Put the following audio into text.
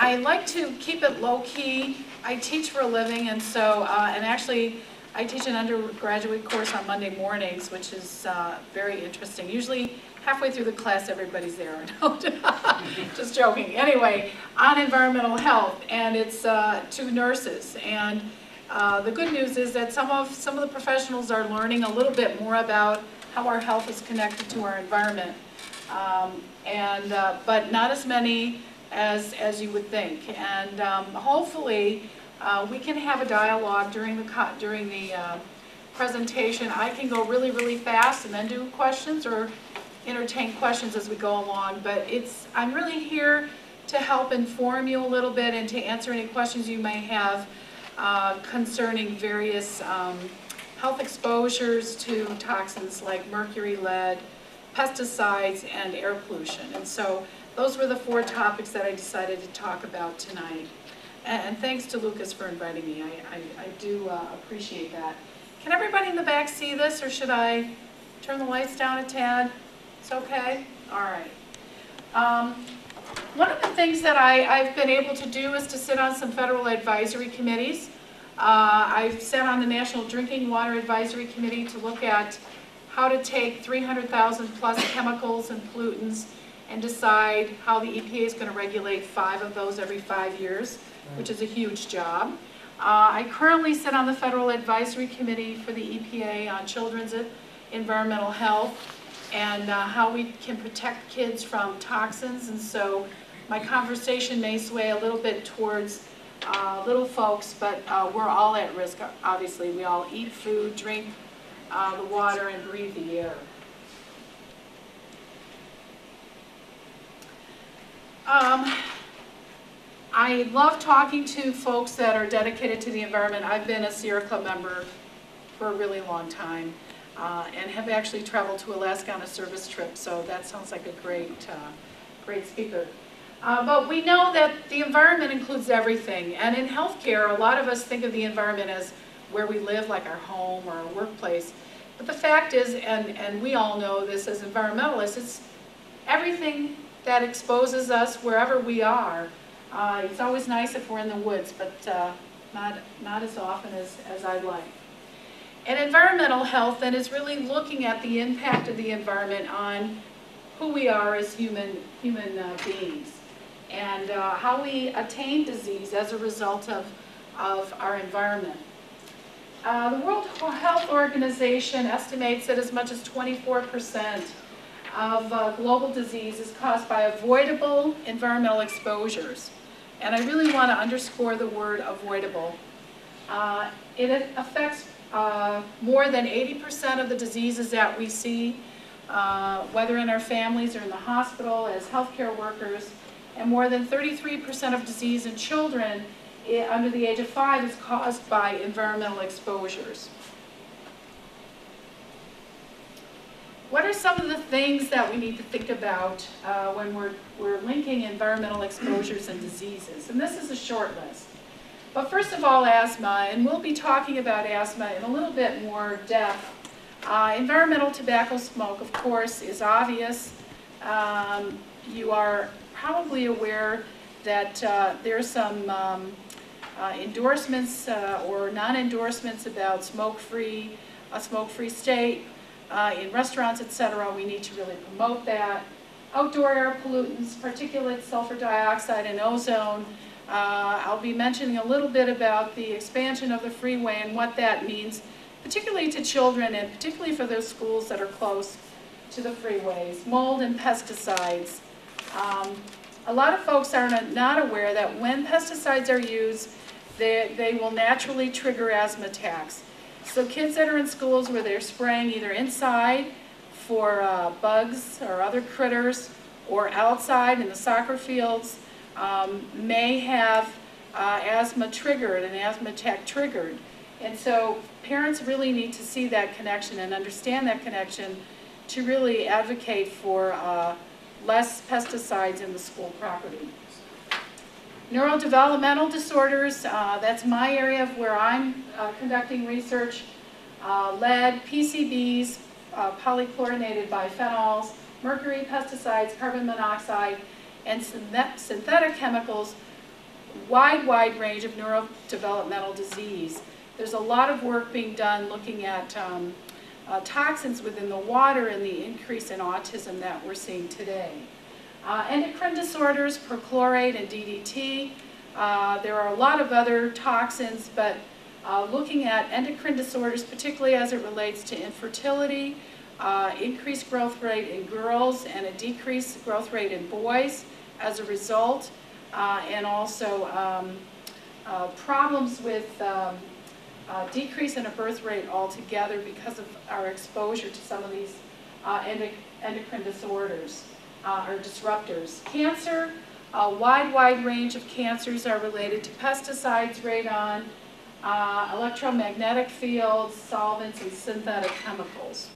I like to keep it low-key. I teach for a living, and so, and actually, I teach an undergraduate course on Monday mornings, which is very interesting. Usually, halfway through the class, everybody's there. No, just joking. Anyway, on environmental health, and it's to nurses. And the good news is that some of the professionals are learning a little bit more about how our health is connected to our environment, but not as many as you would think. And hopefully, we can have a dialogue during the presentation. I can go really, really fast and then do questions or entertain questions as we go along. But I'm really here to help inform you a little bit and to answer any questions you may have concerning various health exposures to toxins like mercury, lead, pesticides, and air pollution. And so those were the 4 topics that I decided to talk about tonight. And thanks to Lucas for inviting me. I do appreciate that. Can everybody in the back see this, or should I turn the lights down a tad? It's okay? All right. One of the things that I've been able to do is to sit on some federal advisory committees. I've sat on the National Drinking Water Advisory Committee to look at how to take 300,000 plus chemicals and pollutants and decide how the EPA is going to regulate 5 of those every 5 years, which is a huge job. I currently sit on the Federal Advisory Committee for the EPA on children's environmental health and how we can protect kids from toxins. And so my conversation may sway a little bit towards little folks, but we're all at risk, obviously. We all eat food, drink the water, and breathe the air. I love talking to folks that are dedicated to the environment. I've been a Sierra Club member for a really long time and have actually traveled to Alaska on a service trip, so that sounds like a great speaker. But we know that the environment includes everything, and in healthcare, a lot of us think of the environment as where we live, like our home or our workplace. But the fact is, and we all know this as environmentalists, it's everything that exposes us wherever we are. It's always nice if we're in the woods, but not as often as I'd like. And environmental health then is really looking at the impact of the environment on who we are as human beings, and how we attain disease as a result of our environment. The World Health Organization estimates that as much as 24% of global disease is caused by avoidable environmental exposures. And I really want to underscore the word avoidable. It affects more than 80% of the diseases that we see, whether in our families or in the hospital as healthcare workers, and more than 33% of disease in children under the age of 5 is caused by environmental exposures. What are some of the things that we need to think about when we're linking environmental exposures and diseases? And this is a short list. But first of all, asthma, and we'll be talking about asthma in a little bit more depth. Environmental tobacco smoke, of course, is obvious. You are probably aware that there's some endorsements or non-endorsements about a smoke-free state. In restaurants, etc., we need to really promote that. Outdoor air pollutants, particulates, sulfur dioxide, and ozone. I'll be mentioning a little bit about the expansion of the freeway and what that means, particularly to children and particularly for those schools that are close to the freeways. Mold and pesticides. A lot of folks are not aware that when pesticides are used, they will naturally trigger asthma attacks. So kids that are in schools where they're spraying either inside for bugs or other critters or outside in the soccer fields may have asthma triggered, an asthma attack triggered. And so parents really need to see that connection and understand that connection to really advocate for less pesticides in the school property. Neurodevelopmental disorders, that's my area of where I'm conducting research. Lead, PCBs, polychlorinated biphenyls, mercury, pesticides, carbon monoxide, and synthetic chemicals wide range of neurodevelopmental disease. There's a lot of work being done looking at toxins within the water and the increase in autism that we're seeing today. Endocrine disorders, perchlorate and DDT. There are a lot of other toxins, but looking at endocrine disorders, particularly as it relates to infertility, increased growth rate in girls and a decreased growth rate in boys as a result, and also problems with decrease in a birth rate altogether because of our exposure to some of these endocrine disorders or disruptors. Cancer, a wide range of cancers are related to pesticides, radon, electromagnetic fields, solvents, and synthetic chemicals.